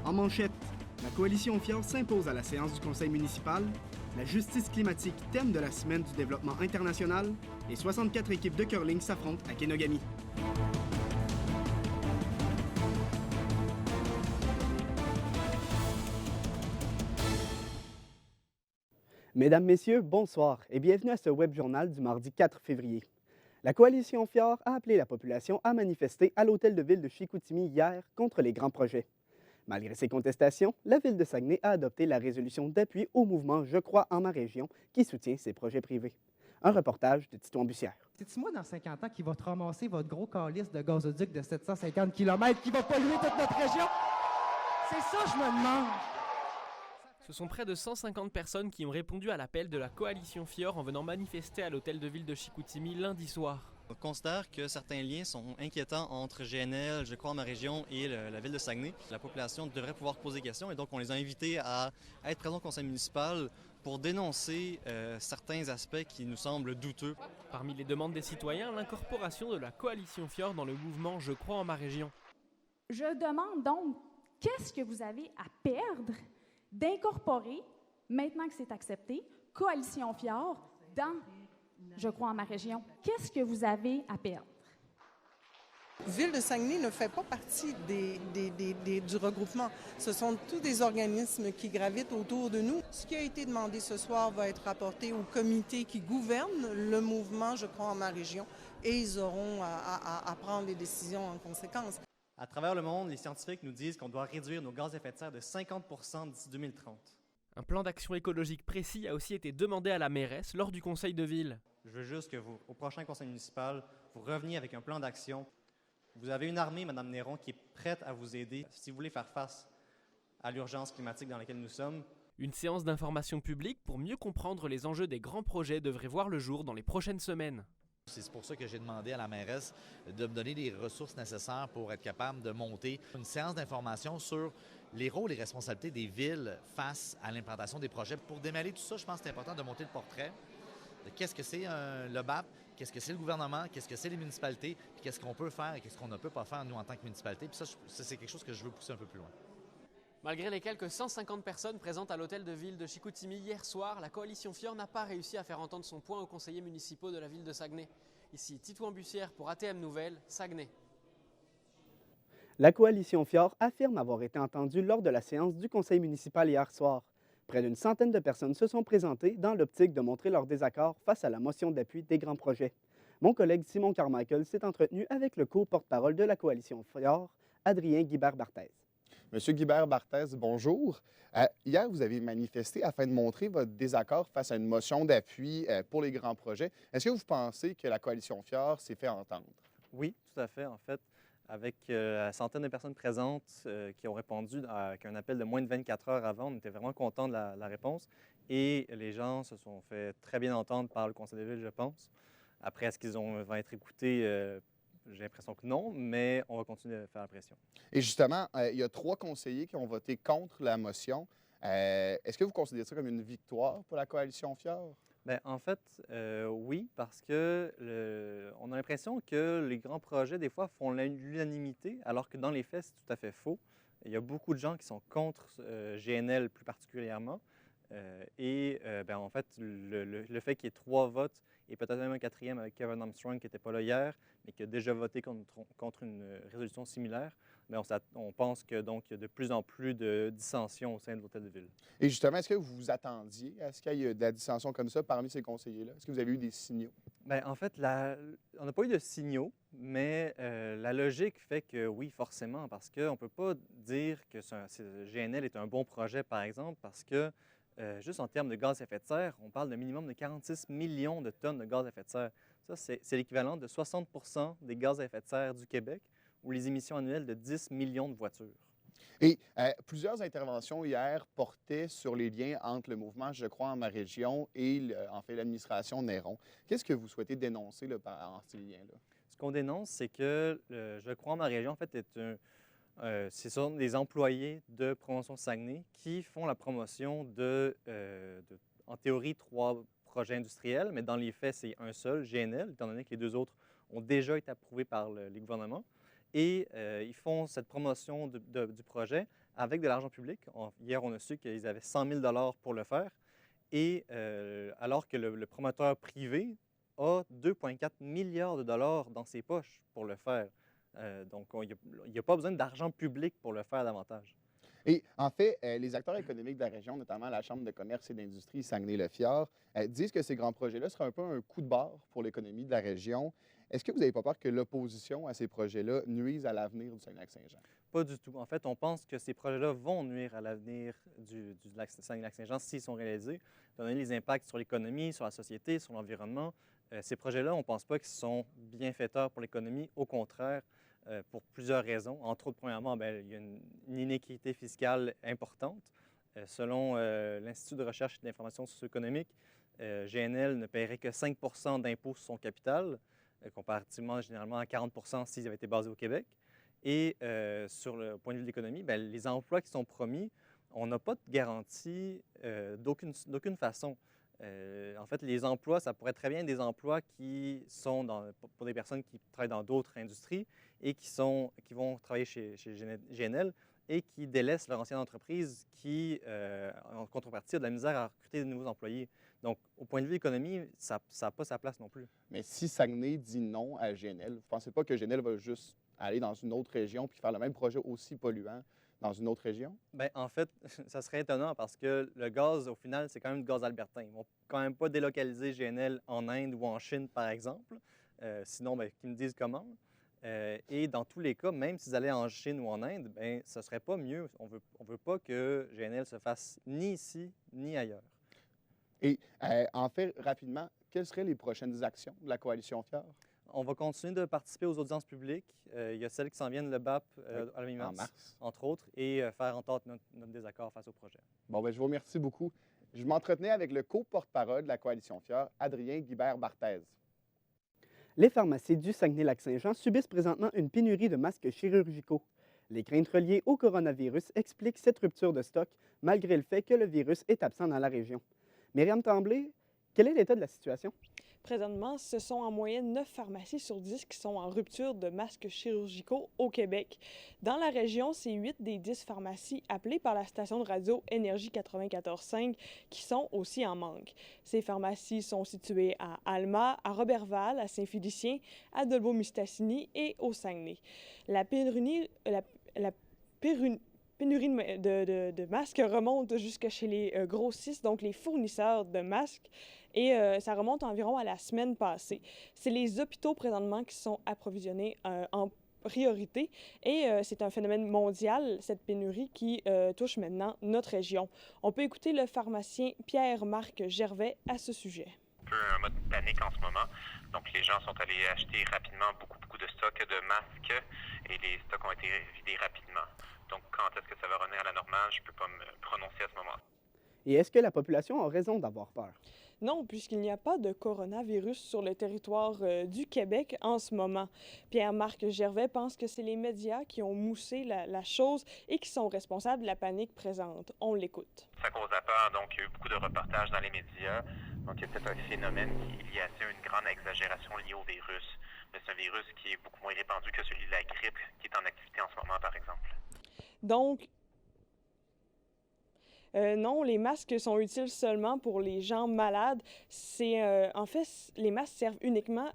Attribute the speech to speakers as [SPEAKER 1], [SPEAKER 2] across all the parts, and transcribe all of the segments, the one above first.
[SPEAKER 1] En manchette, la coalition Fjord s'impose à la séance du conseil municipal, la justice climatique thème de la semaine du développement international et 64 équipes de curling s'affrontent à Kenogami. Mesdames, Messieurs, bonsoir et bienvenue à ce web journal du mardi 4 février. La coalition Fjord a appelé la population à manifester à l'hôtel de ville de Chicoutimi hier contre les grands projets. Malgré ces contestations, la ville de Saguenay a adopté la résolution d'appui au mouvement Je crois en ma région qui soutient ces projets privés. Un reportage de Titouan Bussière.
[SPEAKER 2] C'est-tu moi dans 50 ans qui va te ramasser votre gros calice de gazoduc de 750 km qui va polluer toute notre région? C'est ça, je me demande.
[SPEAKER 3] Ce sont près de 150 personnes qui ont répondu à l'appel de la coalition Fjord en venant manifester à l'hôtel de ville de Chicoutimi lundi soir.
[SPEAKER 4] On considère que certains liens sont inquiétants entre GNL, Je crois en ma région et la ville de Saguenay. La population devrait pouvoir poser des questions et donc on les a invités à être présents au conseil municipal pour dénoncer certains aspects qui nous semblent douteux.
[SPEAKER 3] Parmi les demandes des citoyens, l'incorporation de la coalition Fjord dans le mouvement Je crois en ma région.
[SPEAKER 5] Je demande donc, qu'est-ce que vous avez à perdre d'incorporer, maintenant que c'est accepté, Coalition Fjord dans Je crois en ma région? Qu'est-ce que vous avez à perdre?
[SPEAKER 6] Ville de Saguenay ne fait pas partie du regroupement. Ce sont tous des organismes qui gravitent autour de nous. Ce qui a été demandé ce soir va être rapporté au comité qui gouverne le mouvement Je crois en ma région et ils auront à prendre les décisions en conséquence.
[SPEAKER 4] À travers le monde, les scientifiques nous disent qu'on doit réduire nos gaz à effet de serre de 50 % d'ici 2030.
[SPEAKER 3] Un plan d'action écologique précis a aussi été demandé à la mairesse lors du conseil de ville.
[SPEAKER 4] Je veux juste que vous, au prochain conseil municipal, vous reveniez avec un plan d'action. Vous avez une armée, Mme Néron, qui est prête à vous aider si vous voulez faire face à l'urgence climatique dans laquelle nous sommes.
[SPEAKER 3] Une séance d'information publique pour mieux comprendre les enjeux des grands projets devrait voir le jour dans les prochaines semaines.
[SPEAKER 7] C'est pour ça que j'ai demandé à la mairesse de me donner les ressources nécessaires pour être capable de monter une séance d'information sur les rôles et responsabilités des villes face à l'implantation des projets. Pour démêler tout ça, je pense que c'est important de monter le portrait de qu'est-ce que c'est le BAP, qu'est-ce que c'est le gouvernement, qu'est-ce que c'est les municipalités, puis qu'est-ce qu'on peut faire et qu'est-ce qu'on ne peut pas faire, nous, en tant que municipalité. Puis ça, c'est quelque chose que je veux pousser un peu plus loin.
[SPEAKER 3] Malgré les quelques 150 personnes présentes à l'hôtel de ville de Chicoutimi hier soir, la coalition Fjord n'a pas réussi à faire entendre son point aux conseillers municipaux de la ville de Saguenay. Ici Titouan Bussière pour ATM Nouvelles, Saguenay.
[SPEAKER 1] La coalition Fjord affirme avoir été entendue lors de la séance du conseil municipal hier soir. Près d'une centaine de personnes se sont présentées dans l'optique de montrer leur désaccord face à la motion d'appui des grands projets. Mon collègue Simon Carmichael s'est entretenu avec le co-porte-parole de la coalition Fjord, Adrien Guibert-Barthez.
[SPEAKER 8] Monsieur Guibert-Barthez, bonjour. Hier, vous avez manifesté afin de montrer votre désaccord face à une motion d'appui pour les grands projets. Est-ce que vous pensez que la coalition Fjord s'est fait entendre?
[SPEAKER 9] Oui, tout à fait. En fait, avec la centaine de personnes présentes qui ont répondu avec un appel de moins de 24 heures avant, on était vraiment contents de la réponse. Et les gens se sont fait très bien entendre par le conseil de ville, je pense. Après, est-ce qu'ils vont être écoutés? J'ai l'impression que non, mais on va continuer à faire la pression.
[SPEAKER 8] Et justement, il y a 3 conseillers qui ont voté contre la motion. Est-ce que vous considérez ça comme une victoire pour la coalition Fjord?
[SPEAKER 9] Bien, en fait, oui, parce que on a l'impression que les grands projets, des fois, font l'unanimité, alors que dans les faits, c'est tout à fait faux. Il y a beaucoup de gens qui sont contre GNL plus particulièrement. En fait, le fait qu'il y ait 3 votes et peut-être même un 4e avec Kevin Armstrong qui n'était pas là hier, mais qui a déjà voté contre une résolution similaire, bien, on pense que donc il y a de plus en plus de dissensions au sein de l'hôtel de ville.
[SPEAKER 8] Et justement, est-ce que vous vous attendiez à ce qu'il y ait de la dissension comme ça parmi ces conseillers-là? Est-ce que vous avez eu des signaux?
[SPEAKER 9] Bien, en fait, on n'a pas eu de signaux, mais la logique fait que oui, forcément, parce qu'on ne peut pas dire que GNL est un bon projet, par exemple, parce que juste en termes de gaz à effet de serre, on parle d'un minimum de 46 millions de tonnes de gaz à effet de serre. Ça, c'est l'équivalent de 60 % des gaz à effet de serre du Québec ou les émissions annuelles de 10 millions de voitures.
[SPEAKER 8] Et plusieurs interventions hier portaient sur les liens entre le mouvement Je crois en ma région et, en fait, l'administration Néron. Qu'est-ce que vous souhaitez dénoncer là, en ces liens-là?
[SPEAKER 9] Ce qu'on dénonce, c'est que Je crois en ma région, en fait, ce sont des employés de Promotion Saguenay qui font la promotion en théorie, 3 projets industriels, mais dans les faits, c'est un seul, GNL, étant donné que les 2 autres ont déjà été approuvés par les gouvernements. et ils font cette promotion du projet avec de l'argent public. Hier, on a su qu'ils avaient 100 000 pour le faire, et alors que le promoteur privé a 2,4 milliards de dollars dans ses poches pour le faire. Donc, il n'y a pas besoin d'argent public pour le faire davantage.
[SPEAKER 8] Et en fait, les acteurs économiques de la région, notamment la Chambre de commerce et d'industrie Saguenay-le-Fjord, disent que ces grands projets-là seraient un peu un coup de barre pour l'économie de la région. Est-ce que vous n'avez pas peur que l'opposition à ces projets-là nuise à l'avenir du Saguenay-Lac-Saint-Jean?
[SPEAKER 9] Pas du tout. En fait, on pense que ces projets-là vont nuire à l'avenir du Saguenay-Lac-Saint-Jean s'ils sont réalisés, étant donné les impacts sur l'économie, sur la société, sur l'environnement. Ces projets-là, on ne pense pas qu'ils sont bienfaiteurs pour l'économie. Au contraire, pour plusieurs raisons. Entre autres, premièrement, il y a une inéquité fiscale importante. Selon l'Institut de recherche et d'information socio-économique, GNL ne paierait que 5 d'impôts sur son capital, comparativement généralement à 40 s'ils avaient été basés au Québec. Et sur le point de vue de l'économie, les emplois qui sont promis, on n'a pas de garantie d'aucune façon. En fait, les emplois, ça pourrait très bien être des emplois qui sont pour des personnes qui travaillent dans d'autres industries et qui vont travailler chez GNL et qui délaissent leur ancienne entreprise qui, en contrepartie, a de la misère à recruter de nouveaux employés. Donc, au point de vue économie, ça n'a pas sa place non plus.
[SPEAKER 8] Mais si Saguenay dit non à GNL, vous ne pensez pas que GNL va juste aller dans une autre région puis faire le même projet aussi polluant dans une autre région?
[SPEAKER 9] Bien, en fait, ça serait étonnant parce que le gaz, au final, c'est quand même du gaz albertain. Ils ne vont quand même pas délocaliser GNL en Inde ou en Chine, par exemple. Sinon, qu'ils me disent comment. Et dans tous les cas, même s'ils allaient en Chine ou en Inde, ce ne serait pas mieux. On veut pas que GNL se fasse ni ici ni ailleurs.
[SPEAKER 8] Et en fait, rapidement, quelles seraient les prochaines actions de la Coalition Fjord?
[SPEAKER 9] On va continuer de participer aux audiences publiques. Il y a celles qui s'en viennent, le BAP, à la mi-mars, entre autres, et faire entendre notre désaccord face au projet.
[SPEAKER 8] Bon, je vous remercie beaucoup. Je m'entretenais avec le co-porte-parole de la Coalition Fjord, Adrien Guibert-Barthez.
[SPEAKER 1] Les pharmacies du Saguenay-Lac-Saint-Jean subissent présentement une pénurie de masques chirurgicaux. Les craintes reliées au coronavirus expliquent cette rupture de stock, malgré le fait que le virus est absent dans la région. Myriam Tremblay, quel est l'état de la situation?
[SPEAKER 10] Présentement, ce sont en moyenne 9 pharmacies sur 10 qui sont en rupture de masques chirurgicaux au Québec. Dans la région, c'est 8 des 10 pharmacies appelées par la station de radio Énergie 94.5 qui sont aussi en manque. Ces pharmacies sont situées à Alma, à Roberval, à Saint-Félicien, à Dolbeau-Mistassini et au Saguenay. La pénurie de masques remonte jusque chez les grossistes, donc les fournisseurs de masques, et ça remonte environ à la semaine passée. C'est les hôpitaux présentement qui sont approvisionnés en priorité et c'est un phénomène mondial, cette pénurie qui touche maintenant notre région. On peut écouter le pharmacien Pierre-Marc Gervais à ce sujet.
[SPEAKER 11] Un mode panique en ce moment. Donc, les gens sont allés acheter rapidement beaucoup de stocks de masques et les stocks ont été vidés rapidement. Donc, quand est-ce que ça va revenir à la normale, je ne peux pas me prononcer à ce moment-là.
[SPEAKER 1] Et est-ce que la population a raison d'avoir peur?
[SPEAKER 10] Non, puisqu'il n'y a pas de coronavirus sur le territoire du Québec en ce moment. Pierre-Marc Gervais pense que c'est les médias qui ont moussé la chose et qui sont responsables de la panique présente. On l'écoute.
[SPEAKER 11] Ça cause la peur, donc il y a eu beaucoup de reportages dans les médias. Donc il y a peut-être un phénomène qui est lié à ça, une grande exagération liée au virus. Mais c'est un virus qui est beaucoup moins répandu que celui de la grippe qui est en activité en ce moment, par exemple.
[SPEAKER 10] Donc, non, les masques sont utiles seulement pour les gens malades. En fait, les masques servent uniquement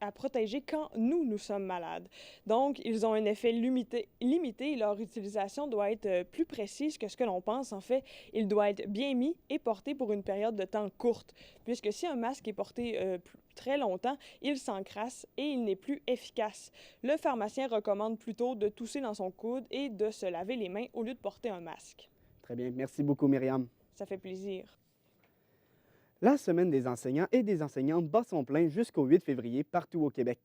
[SPEAKER 10] à protéger quand nous sommes malades. Donc, ils ont un effet limité et leur utilisation doit être plus précise que ce que l'on pense. En fait, il doit être bien mis et porté pour une période de temps courte, puisque si un masque est porté très longtemps, il s'encrasse et il n'est plus efficace. Le pharmacien recommande plutôt de tousser dans son coude et de se laver les mains au lieu de porter un masque.
[SPEAKER 1] Très bien. Merci beaucoup, Myriam.
[SPEAKER 10] Ça fait plaisir.
[SPEAKER 1] La Semaine des enseignants et des enseignantes bat son plein jusqu'au 8 février partout au Québec.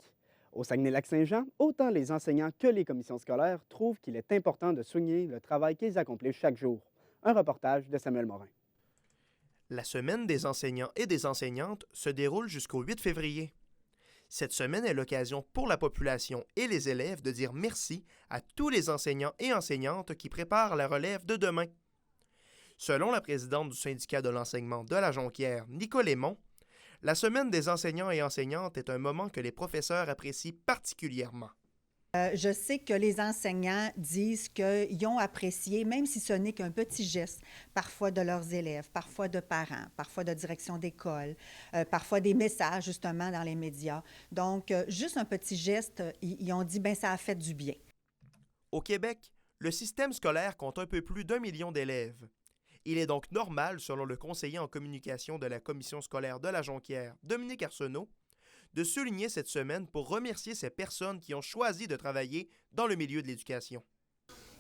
[SPEAKER 1] Au Saguenay-Lac-Saint-Jean, autant les enseignants que les commissions scolaires trouvent qu'il est important de souligner le travail qu'ils accomplissent chaque jour. Un reportage de Samuel Morin.
[SPEAKER 12] La Semaine des enseignants et des enseignantes se déroule jusqu'au 8 février. Cette semaine est l'occasion pour la population et les élèves de dire merci à tous les enseignants et enseignantes qui préparent la relève de demain. Selon la présidente du syndicat de l'enseignement de la Jonquière, Nicole Aymon, la Semaine des enseignants et enseignantes est un moment que les professeurs apprécient particulièrement.
[SPEAKER 13] Je sais que les enseignants disent qu'ils ont apprécié, même si ce n'est qu'un petit geste, parfois de leurs élèves, parfois de parents, parfois de direction d'école, parfois des messages justement dans les médias. Donc, juste un petit geste, ils ont dit, bien, ça a fait du bien.
[SPEAKER 12] Au Québec, le système scolaire compte un peu plus d'1 million d'élèves. Il est donc normal, selon le conseiller en communication de la commission scolaire de la Jonquière, Dominique Arsenault, de souligner cette semaine pour remercier ces personnes qui ont choisi de travailler dans le milieu de l'éducation.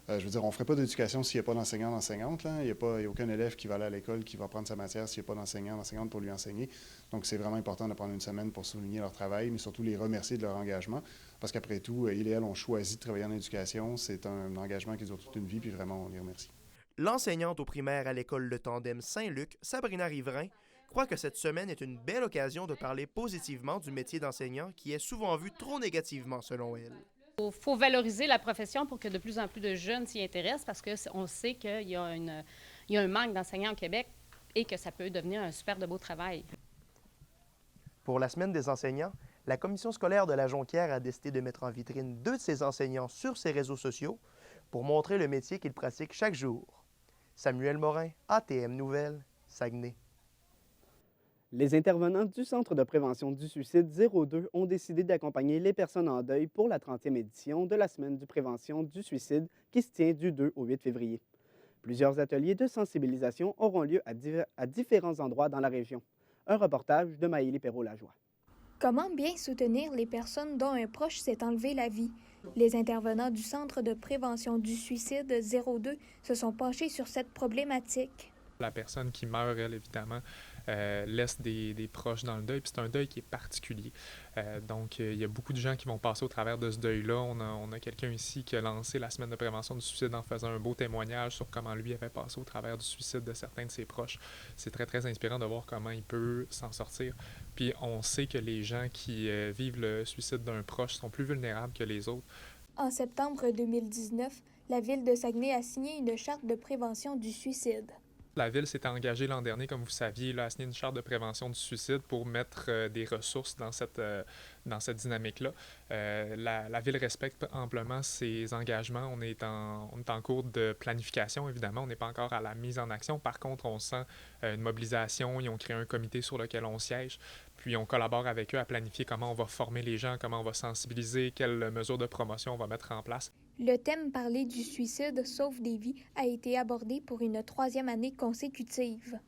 [SPEAKER 14] Je veux dire, on ne ferait pas d'éducation s'il n'y a pas d'enseignant, d'enseignante. Il n'y a aucun élève qui va aller à l'école qui va prendre sa matière s'il n'y a pas d'enseignant, d'enseignante pour lui enseigner. Donc, c'est vraiment important de prendre une semaine pour souligner leur travail, mais surtout les remercier de leur engagement. Parce qu'après tout, ils et elles ont choisi de travailler en éducation. C'est un engagement qui dure toute une vie, puis vraiment, on les remercie.
[SPEAKER 12] L'enseignante au primaire à l'école Le Tandem Saint-Luc, Sabrina Riverain, croit que cette semaine est une belle occasion de parler positivement du métier d'enseignant qui est souvent vu trop négativement, selon elle.
[SPEAKER 15] Il faut valoriser la profession pour que de plus en plus de jeunes s'y intéressent parce qu'on sait qu'il y a un manque d'enseignants au Québec et que ça peut devenir un super de beau travail.
[SPEAKER 12] Pour la Semaine des enseignants, la commission scolaire de la Jonquière a décidé de mettre en vitrine 2 de ses enseignants sur ses réseaux sociaux pour montrer le métier qu'ils pratiquent chaque jour. Samuel Morin, ATM Nouvelles, Saguenay.
[SPEAKER 1] Les intervenants du Centre de prévention du suicide 02 ont décidé d'accompagner les personnes en deuil pour la 30e édition de la Semaine de prévention du suicide qui se tient du 2 au 8 février. Plusieurs ateliers de sensibilisation auront lieu à différents endroits dans la région. Un reportage de Maëlie Perrault-Lajoie.
[SPEAKER 16] Comment bien soutenir les personnes dont un proche s'est enlevé la vie? Les intervenants du Centre de prévention du suicide 02 se sont penchés sur cette problématique.
[SPEAKER 17] La personne qui meurt, elle, évidemment, laisse des proches dans le deuil, puis c'est un deuil qui est particulier. Donc, il y a beaucoup de gens qui vont passer au travers de ce deuil-là. On a quelqu'un ici qui a lancé la Semaine de prévention du suicide en faisant un beau témoignage sur comment lui avait passé au travers du suicide de certains de ses proches. C'est très, très inspirant de voir comment il peut s'en sortir. Puis, on sait que les gens qui vivent le suicide d'un proche sont plus vulnérables que les autres.
[SPEAKER 16] En septembre 2019, la Ville de Saguenay a signé une charte de prévention du suicide.
[SPEAKER 17] La Ville s'était engagée l'an dernier, comme vous saviez, à signer une charte de prévention du suicide pour mettre des ressources dans cette dynamique-là. La Ville respecte amplement ses engagements. On est en cours de planification, évidemment. On n'est pas encore à la mise en action. Par contre, on sent une mobilisation. Ils ont créé un comité sur lequel on siège. Puis on collabore avec eux à planifier comment on va former les gens, comment on va sensibiliser, quelles mesures de promotion on va mettre en place.
[SPEAKER 16] Le thème « Parler du suicide sauve des vies » a été abordé pour une 3e année consécutive.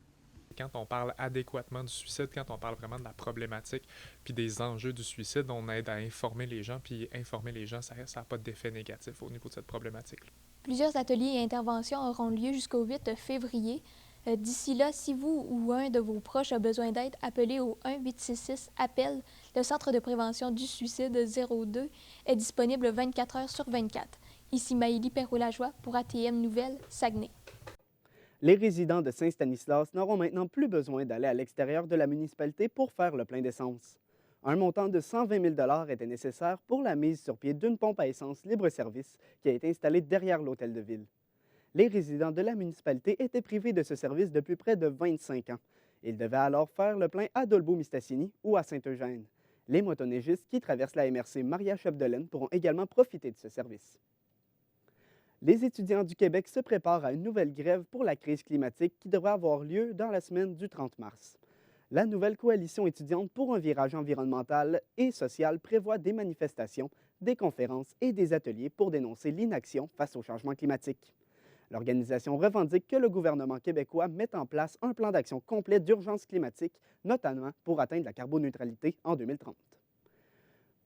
[SPEAKER 17] Quand on parle adéquatement du suicide, quand on parle vraiment de la problématique puis des enjeux du suicide, on aide à informer les gens, puis informer les gens, ça n'a pas d'effet négatif au niveau de cette problématique.
[SPEAKER 16] Plusieurs ateliers et interventions auront lieu jusqu'au 8 février. D'ici là, si vous ou un de vos proches a besoin d'aide, appelez au 1-866-APPEL. Le Centre de prévention du suicide 02 est disponible 24 heures sur 24. Ici Maëlie Perrault-Lajoie pour ATM Nouvelles, Saguenay.
[SPEAKER 1] Les résidents de Saint-Stanislas n'auront maintenant plus besoin d'aller à l'extérieur de la municipalité pour faire le plein d'essence. Un montant de 120 000 était nécessaire pour la mise sur pied d'une pompe à essence libre-service qui a été installée derrière l'hôtel de ville. Les résidents de la municipalité étaient privés de ce service depuis près de 25 ans. Ils devaient alors faire le plein à Dolbeau-Mistassini ou à Saint-Eugène. Les motoneigistes qui traversent la MRC Maria-Chapdelaine pourront également profiter de ce service. Les étudiants du Québec se préparent à une nouvelle grève pour la crise climatique qui devrait avoir lieu dans la semaine du 30 mars. La nouvelle coalition étudiante pour un virage environnemental et social prévoit des manifestations, des conférences et des ateliers pour dénoncer l'inaction face au changement climatique. L'organisation revendique que le gouvernement québécois mette en place un plan d'action complet d'urgence climatique, notamment pour atteindre la carboneutralité en 2030.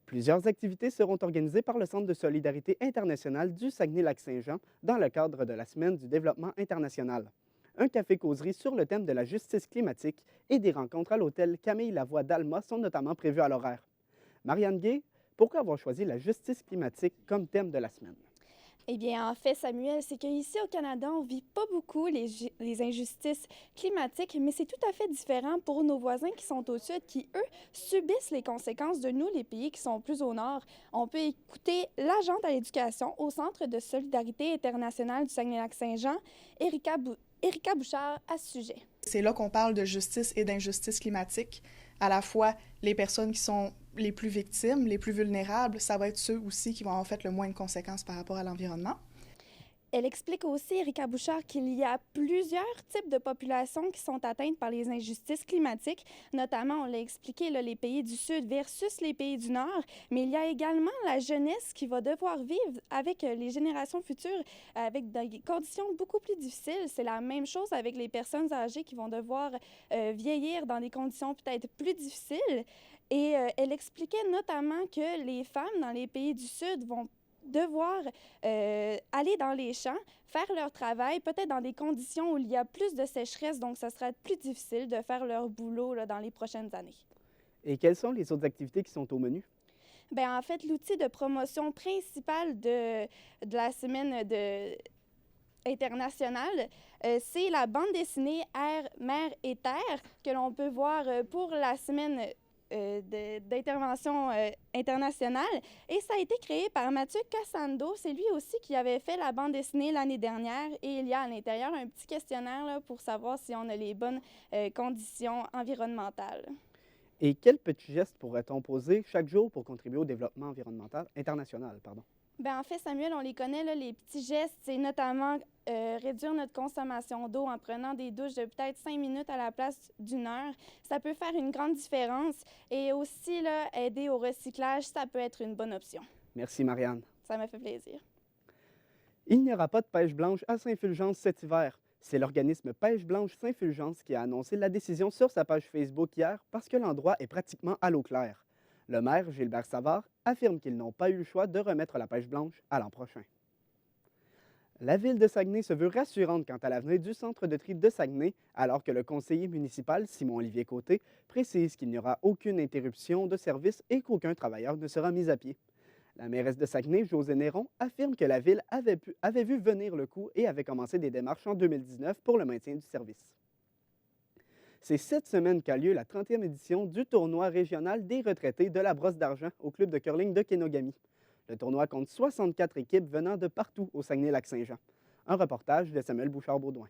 [SPEAKER 1] Plusieurs activités seront organisées par le Centre de solidarité internationale du Saguenay-Lac-Saint-Jean dans le cadre de la Semaine du développement international. Un café-causerie sur le thème de la justice climatique et des rencontres à l'hôtel Camille Lavoie d'Alma sont notamment prévues à l'horaire. Marianne Gay, pourquoi avoir choisi la justice climatique comme thème de la semaine?
[SPEAKER 18] Eh bien, en fait, Samuel, c'est qu'ici au Canada, on ne vit pas beaucoup les injustices climatiques, mais c'est tout à fait différent pour nos voisins qui sont au sud, qui, eux, subissent les conséquences de nous, les pays qui sont plus au nord. On peut écouter l'agente à l'éducation au Centre de solidarité internationale du Saguenay-Lac-Saint-Jean, Érika Bouchard, à ce sujet.
[SPEAKER 19] C'est là qu'on parle de justice et d'injustice climatique. À la fois les personnes qui sont les plus victimes, les plus vulnérables, ça va être ceux aussi qui vont avoir fait le moins de conséquences par rapport à l'environnement.
[SPEAKER 18] Elle explique aussi, Erika Bouchard, qu'il y a plusieurs types de populations qui sont atteintes par les injustices climatiques, notamment, on l'a expliqué, là, les pays du Sud versus les pays du Nord, mais il y a également la jeunesse qui va devoir vivre avec les générations futures avec des conditions beaucoup plus difficiles. C'est la même chose avec les personnes âgées qui vont devoir vieillir dans des conditions peut-être plus difficiles. Et elle expliquait notamment que les femmes dans les pays du Sud vont devoir aller dans les champs, faire leur travail, peut-être dans des conditions où il y a plus de sécheresse, donc ça sera plus difficile de faire leur boulot là, dans les prochaines années.
[SPEAKER 1] Et quelles sont les autres activités qui sont au menu?
[SPEAKER 18] Bien, en fait, l'outil de promotion principal de la semaine internationale, c'est la bande dessinée Air, Mer et Terre que l'on peut voir pour la semaine d'intervention internationale. Et ça a été créé par Mathieu Cassando. C'est lui aussi qui avait fait la bande dessinée l'année dernière. Et il y a à l'intérieur un petit questionnaire là, pour savoir si on a les bonnes conditions environnementales.
[SPEAKER 1] Et quels petits gestes pourrait-on poser chaque jour pour contribuer au développement international?
[SPEAKER 18] Bien, en fait, Samuel, on les connaît, là, les petits gestes, c'est notamment réduire notre consommation d'eau en prenant des douches de peut-être 5 minutes à la place d'1 heure. Ça peut faire une grande différence. Et aussi, là, aider au recyclage, ça peut être une bonne option.
[SPEAKER 1] Merci, Marianne.
[SPEAKER 18] Ça m'a fait plaisir.
[SPEAKER 1] Il n'y aura pas de pêche blanche à Saint-Fulgence cet hiver. C'est l'organisme Pêche Blanche Saint-Fulgence qui a annoncé la décision sur sa page Facebook hier parce que l'endroit est pratiquement à l'eau claire. Le maire, Gilbert Savard, affirme qu'ils n'ont pas eu le choix de remettre la pêche blanche à l'an prochain. La ville de Saguenay se veut rassurante quant à l'avenir du centre de tri de Saguenay, alors que le conseiller municipal, Simon-Olivier Côté, précise qu'il n'y aura aucune interruption de service et qu'aucun travailleur ne sera mis à pied. La mairesse de Saguenay, Josée Néron, affirme que la ville avait vu venir le coup et avait commencé des démarches en 2019 pour le maintien du service. C'est cette semaine qu'a lieu la 30e édition du tournoi régional des retraités de la Brosse d'Argent au club de curling de Kenogami. Le tournoi compte 64 équipes venant de partout au Saguenay-Lac-Saint-Jean. Un reportage de Samuel Bouchard-Baudouin.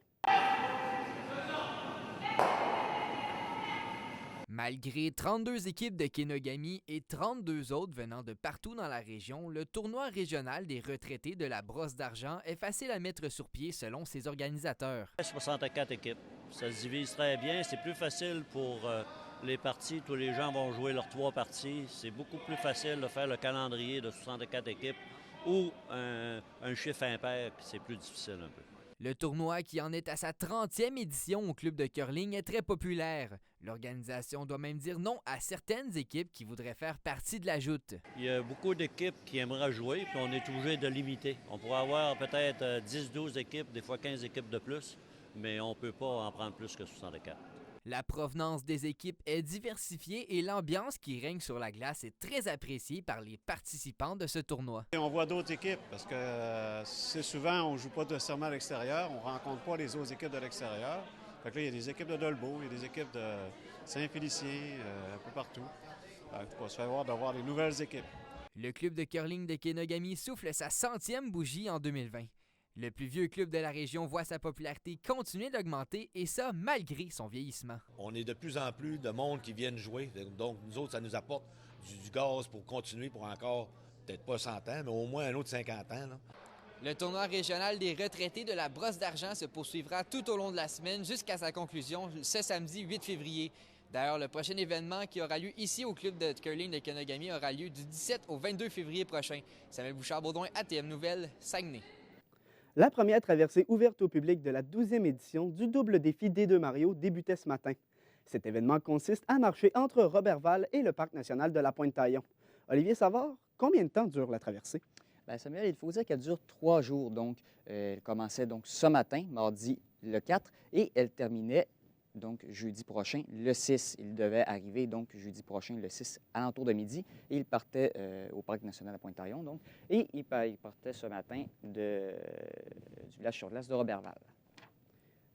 [SPEAKER 20] Malgré 32 équipes de Kenogami et 32 autres venant de partout dans la région, le tournoi régional des retraités de la Brosse d'Argent est facile à mettre sur pied selon ses organisateurs.
[SPEAKER 21] 64 équipes. Ça se divise très bien. C'est plus facile pour les parties. Tous les gens vont jouer leurs 3 parties. C'est beaucoup plus facile de faire le calendrier de 64 équipes ou un chiffre impair, puis c'est plus difficile un peu.
[SPEAKER 20] Le tournoi, qui en est à sa 30e édition au club de curling, est très populaire. L'organisation doit même dire non à certaines équipes qui voudraient faire partie de la joute.
[SPEAKER 21] Il y a beaucoup d'équipes qui aimeraient jouer, puis on est obligé de limiter. On pourrait avoir peut-être 10-12 équipes, des fois 15 équipes de plus, mais on ne peut pas en prendre plus que 64.
[SPEAKER 20] La provenance des équipes est diversifiée et l'ambiance qui règne sur la glace est très appréciée par les participants de ce tournoi.
[SPEAKER 22] Et on voit d'autres équipes parce que c'est souvent, on ne joue pas nécessairement à l'extérieur, on ne rencontre pas les autres équipes de l'extérieur. Fait que là, il y a des équipes de Dolbeau, il y a des équipes de Saint-Félicien, un peu partout. On va se faire voir d'avoir des nouvelles équipes.
[SPEAKER 20] Le club de curling de Kenogami souffle sa 100e bougie en 2020. Le plus vieux club de la région voit sa popularité continuer d'augmenter, et ça malgré son vieillissement.
[SPEAKER 23] On est de plus en plus de monde qui viennent jouer. Donc, nous autres, ça nous apporte du gaz pour continuer pour encore, peut-être pas 100 ans, mais au moins un autre 50 ans. Là.
[SPEAKER 20] Le tournoi régional des retraités de la Brosse d'Argent se poursuivra tout au long de la semaine jusqu'à sa conclusion ce samedi 8 février. D'ailleurs, le prochain événement qui aura lieu ici au club de curling de Kenogami aura lieu du 17 au 22 février prochain. Samuel Bouchard-Baudouin, ATM Nouvelles, Saguenay.
[SPEAKER 1] La première traversée ouverte au public de la 12e édition du double défi D2 Mario débutait ce matin. Cet événement consiste à marcher entre Roberval et le parc national de la Pointe-Taillon. Olivier Savard, combien de temps dure la traversée?
[SPEAKER 24] Bien, Samuel, il faut dire qu'elle dure 3 jours. Donc, elle commençait donc ce matin, mardi le 4, et elle terminait donc jeudi prochain, le 6. Il devait arriver donc jeudi prochain, le 6, alentour de midi. Et il partait au Parc national de la Pointe-Taillon, donc. Et il partait ce matin du village sur glace de Roberval.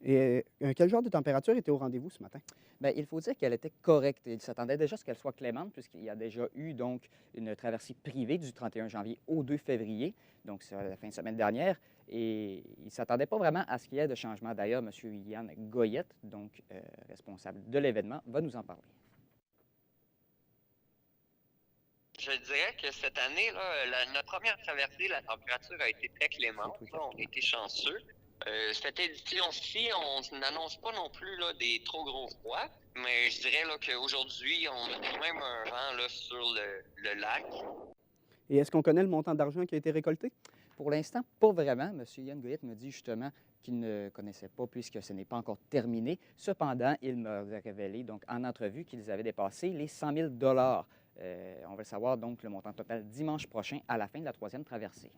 [SPEAKER 1] Et quel genre de température était au rendez-vous ce matin?
[SPEAKER 24] Bien, il faut dire qu'elle était correcte. Il s'attendait déjà à ce qu'elle soit clémente, puisqu'il y a déjà eu donc une traversée privée du 31 janvier au 2 février, donc c'est la fin de semaine dernière. Et il ne s'attendait pas vraiment à ce qu'il y ait de changement. D'ailleurs, M. Yann Goyette, donc responsable de l'événement, va nous en parler.
[SPEAKER 2] Je dirais que cette année, là, notre première traversée, la température a été très clémente. Là, on a été chanceux. Cette édition-ci, on n'annonce pas non plus là, des trop gros froids, mais je dirais là, qu'aujourd'hui, on a quand même un vent là, sur le lac.
[SPEAKER 1] Et est-ce qu'on connaît le montant d'argent qui a été récolté?
[SPEAKER 24] Pour l'instant, pas vraiment. M. Yann Goyette me dit justement qu'il ne connaissait pas puisque ce n'est pas encore terminé. Cependant, il m'a révélé donc, en entrevue qu'ils avaient dépassé les 100 000 on va savoir donc le montant total dimanche prochain à la fin de la 3e traversée.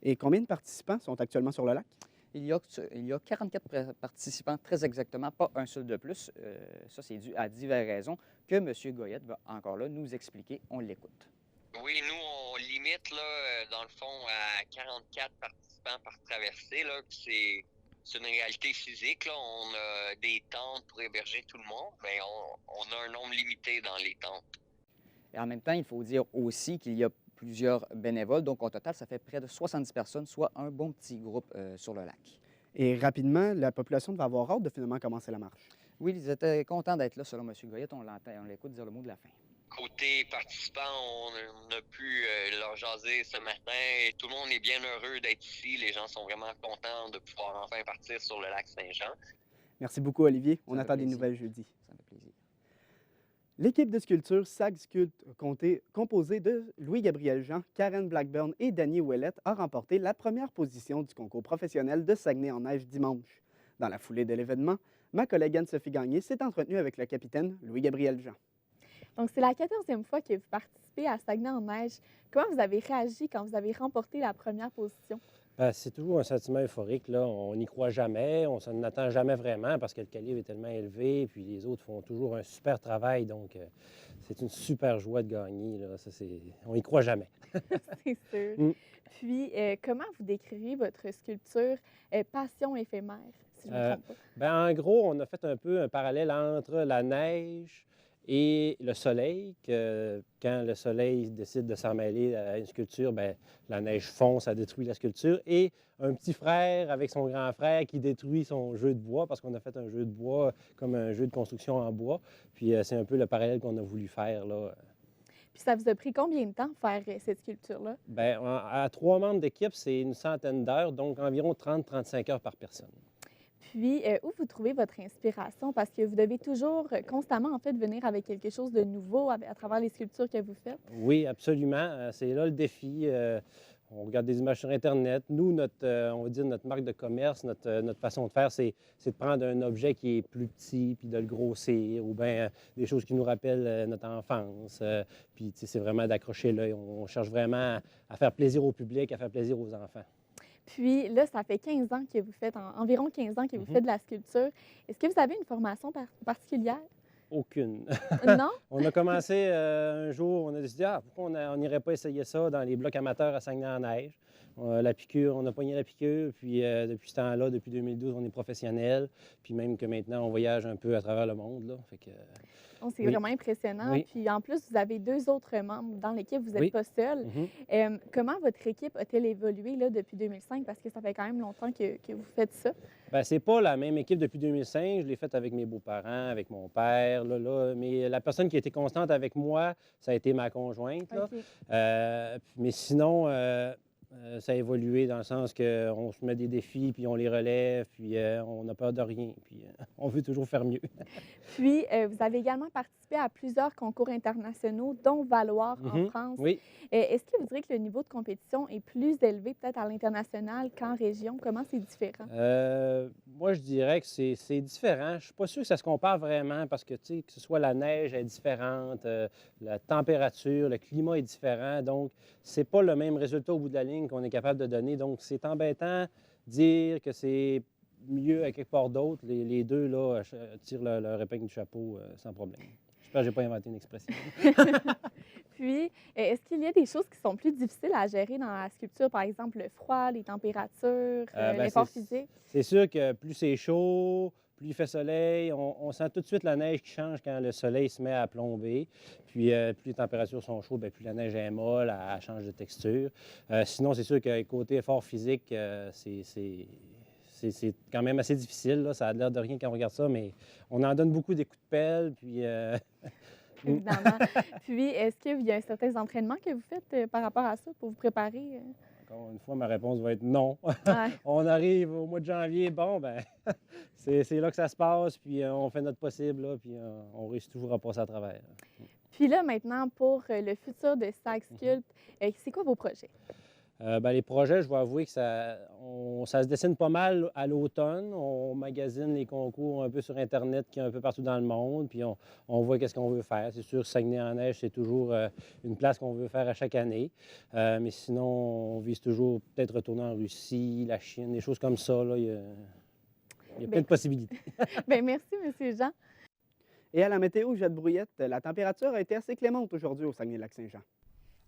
[SPEAKER 1] Et combien de participants sont actuellement sur le lac?
[SPEAKER 24] Il y a 44 participants, très exactement, pas un seul de plus. Ça, c'est dû à diverses raisons que M. Goyette va encore là nous expliquer. On l'écoute.
[SPEAKER 2] Oui, nous, on limite, là, dans le fond, à 44 participants par traversée. Là, c'est une réalité physique. Là. On a des tentes pour héberger tout le monde, mais on a un nombre limité dans les tentes.
[SPEAKER 24] Et en même temps, il faut dire aussi qu'il y a plusieurs bénévoles. Donc, au total, ça fait près de 70 personnes, soit un bon petit groupe sur le lac.
[SPEAKER 1] Et rapidement, la population va avoir hâte de finalement commencer la marche.
[SPEAKER 24] Oui, ils étaient contents d'être là, selon M. Goyette. On l'écoute dire le mot de la fin.
[SPEAKER 2] Côté participants, on a pu leur jaser ce matin. Et tout le monde est bien heureux d'être ici. Les gens sont vraiment contents de pouvoir enfin partir sur le lac Saint-Jean.
[SPEAKER 1] Merci beaucoup, Olivier. On attend des nouvelles jeudi.
[SPEAKER 24] Ça me fait plaisir.
[SPEAKER 1] L'équipe de sculpture SAG Sculpt, composée de Louis-Gabriel Jean, Karen Blackburn et Danny Ouellette, a remporté la première position du concours professionnel de Saguenay-en-Neige dimanche. Dans la foulée de l'événement, ma collègue Anne-Sophie Gagné s'est entretenue avec le capitaine Louis-Gabriel Jean.
[SPEAKER 4] Donc, c'est la 14e fois que vous participez à Saguenay-en-Neige. Comment vous avez réagi quand vous avez remporté la première position?
[SPEAKER 5] C'est toujours un sentiment euphorique. Là. On n'y croit jamais, on s'en attend jamais vraiment parce que le calibre est tellement élevé, puis les autres font toujours un super travail. Donc, c'est une super joie de gagner. Là. On n'y croit jamais.
[SPEAKER 4] C'est sûr. Puis, comment vous décrivez votre sculpture Passion éphémère, si je ne me trompe pas?
[SPEAKER 5] En gros, on a fait un peu un parallèle entre la neige et le soleil, que quand le soleil décide de s'en mêler à une sculpture, la neige fond, ça détruit la sculpture. Et un petit frère avec son grand frère qui détruit son jeu de bois, parce qu'on a fait un jeu de bois comme un jeu de construction en bois. Puis c'est un peu le parallèle qu'on a voulu faire, là.
[SPEAKER 4] Puis ça vous a pris combien de temps de faire cette sculpture-là?
[SPEAKER 5] À 3 membres d'équipe, c'est une centaine d'heures, donc environ 30-35 heures par personne.
[SPEAKER 4] Puis, où vous trouvez votre inspiration? Parce que vous devez toujours, constamment, en fait, venir avec quelque chose de nouveau à travers les sculptures que vous faites.
[SPEAKER 5] Oui, absolument. C'est là le défi. On regarde des images sur Internet. Nous, on va dire notre marque de commerce, notre façon de faire, c'est de prendre un objet qui est plus petit puis de le grossir, ou bien des choses qui nous rappellent notre enfance. Puis, c'est vraiment d'accrocher l'œil. On cherche vraiment à faire plaisir au public, à faire plaisir aux enfants.
[SPEAKER 4] Puis là, ça fait 15 ans que vous faites, environ 15 ans que vous faites de la sculpture. Est-ce que vous avez une formation particulière?
[SPEAKER 5] Aucune.
[SPEAKER 4] Non?
[SPEAKER 5] On a commencé un jour, on a décidé, pourquoi on n'irait pas essayer ça dans les blocs amateurs à Saguenay-en-Neige? La piqûre, on a pogné la piqûre, puis depuis ce temps-là, depuis 2012, on est professionnel, puis même que maintenant, on voyage un peu à travers le monde, là. Fait que,
[SPEAKER 4] c'est vraiment impressionnant.
[SPEAKER 5] Oui.
[SPEAKER 4] Puis en plus, vous avez 2 autres membres dans l'équipe, vous n'êtes pas seul. Comment votre équipe a-t-elle évolué là, depuis 2005? Parce que ça fait quand même longtemps que vous faites ça.
[SPEAKER 5] C'est pas la même équipe depuis 2005. Je l'ai faite avec mes beaux-parents, avec mon père. Mais la personne qui a été constante avec moi, ça a été ma conjointe. Là.
[SPEAKER 4] Okay.
[SPEAKER 5] Mais sinon, ça a évolué dans le sens qu'on se met des défis, puis on les relève, puis on n'a peur de rien, puis on veut toujours faire mieux.
[SPEAKER 4] Puis, vous avez également participé à plusieurs concours internationaux, dont Valoir en France.
[SPEAKER 5] Oui.
[SPEAKER 4] Est-ce que vous direz que le niveau de compétition est plus élevé peut-être à l'international qu'en région? Comment c'est différent?
[SPEAKER 5] Moi, je dirais que c'est différent. Je ne suis pas sûr que ça se compare vraiment parce que, tu sais, que ce soit la neige est différente, la température, le climat est différent. Donc, c'est pas le même résultat au bout de la ligne qu'on est capable de donner. Donc, c'est embêtant de dire que c'est mieux à quelque part d'autre. Les deux, là, tirent leur épingle du chapeau sans problème. J'espère que je n'ai pas inventé une expression.
[SPEAKER 4] Puis, est-ce qu'il y a des choses qui sont plus difficiles à gérer dans la sculpture, par exemple le froid, les températures, l'effort physique?
[SPEAKER 5] C'est sûr que plus c'est chaud, plus il fait soleil, on sent tout de suite la neige qui change quand le soleil se met à plomber. Puis, plus les températures sont chaudes, plus la neige est molle, elle change de texture. Sinon, c'est sûr que côté effort physique, c'est quand même assez difficile. Là. Ça a l'air de rien quand on regarde ça, mais on en donne beaucoup des coups de pelle. Puis
[SPEAKER 4] évidemment. Puis, est-ce qu'il y a certains entraînements que vous faites par rapport à ça pour vous préparer?
[SPEAKER 5] Encore une fois, ma réponse va être non.
[SPEAKER 4] Ouais.
[SPEAKER 5] On arrive au mois de janvier, bon, ben c'est là que ça se passe, puis on fait notre possible, là, puis on réussit toujours à passer à travers.
[SPEAKER 4] Puis là, maintenant, pour le futur de Sac Sculpt, c'est quoi vos projets?
[SPEAKER 5] Les projets, je dois avouer que ça se dessine pas mal à l'automne. On magasine les concours un peu sur Internet qui est un peu partout dans le monde, puis on voit qu'est-ce qu'on veut faire. C'est sûr, Saguenay-en-Neige, c'est toujours une place qu'on veut faire à chaque année. Mais sinon, on vise toujours peut-être retourner en Russie, la Chine, des choses comme ça. Là. Il y a plein de possibilités.
[SPEAKER 4] Bien, merci, M. Jean.
[SPEAKER 1] Et à la météo, Jette Brouillette, la température a été assez clémente aujourd'hui au Saguenay-Lac-Saint-Jean.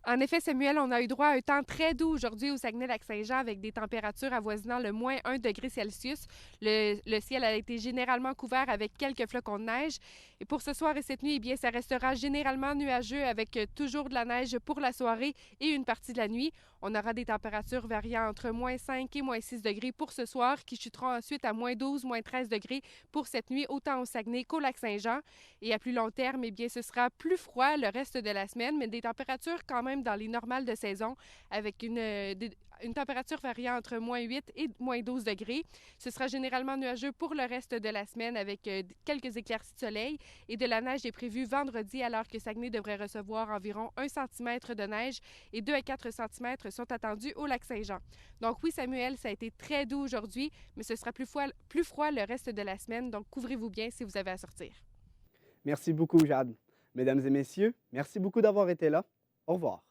[SPEAKER 3] En effet, Samuel, on a eu droit à un temps très doux aujourd'hui au Saguenay-Lac-Saint-Jean avec des températures avoisinant le moins 1 degré Celsius. Le ciel a été généralement couvert avec quelques flocons de neige. Et pour ce soir et cette nuit, eh bien, ça restera généralement nuageux avec toujours de la neige pour la soirée et une partie de la nuit. On aura des températures variant entre moins 5 et moins 6 degrés pour ce soir, qui chuteront ensuite à moins 12, moins 13 degrés pour cette nuit, autant au Saguenay qu'au Lac-Saint-Jean. Et à plus long terme, eh bien, ce sera plus froid le reste de la semaine, mais des températures quand même dans les normales de saison, avec une température variant entre moins 8 et moins 12 degrés. Ce sera généralement nuageux pour le reste de la semaine avec quelques éclaircies de soleil, et de la neige est prévue vendredi, alors que Saguenay devrait recevoir environ 1 cm de neige et 2 à 4 cm sont attendus au Lac-Saint-Jean. Donc oui, Samuel, ça a été très doux aujourd'hui, mais ce sera plus froid le reste de la semaine, donc couvrez-vous bien si vous avez à sortir.
[SPEAKER 1] Merci beaucoup, Jade. Mesdames et messieurs, merci beaucoup d'avoir été là. Au revoir.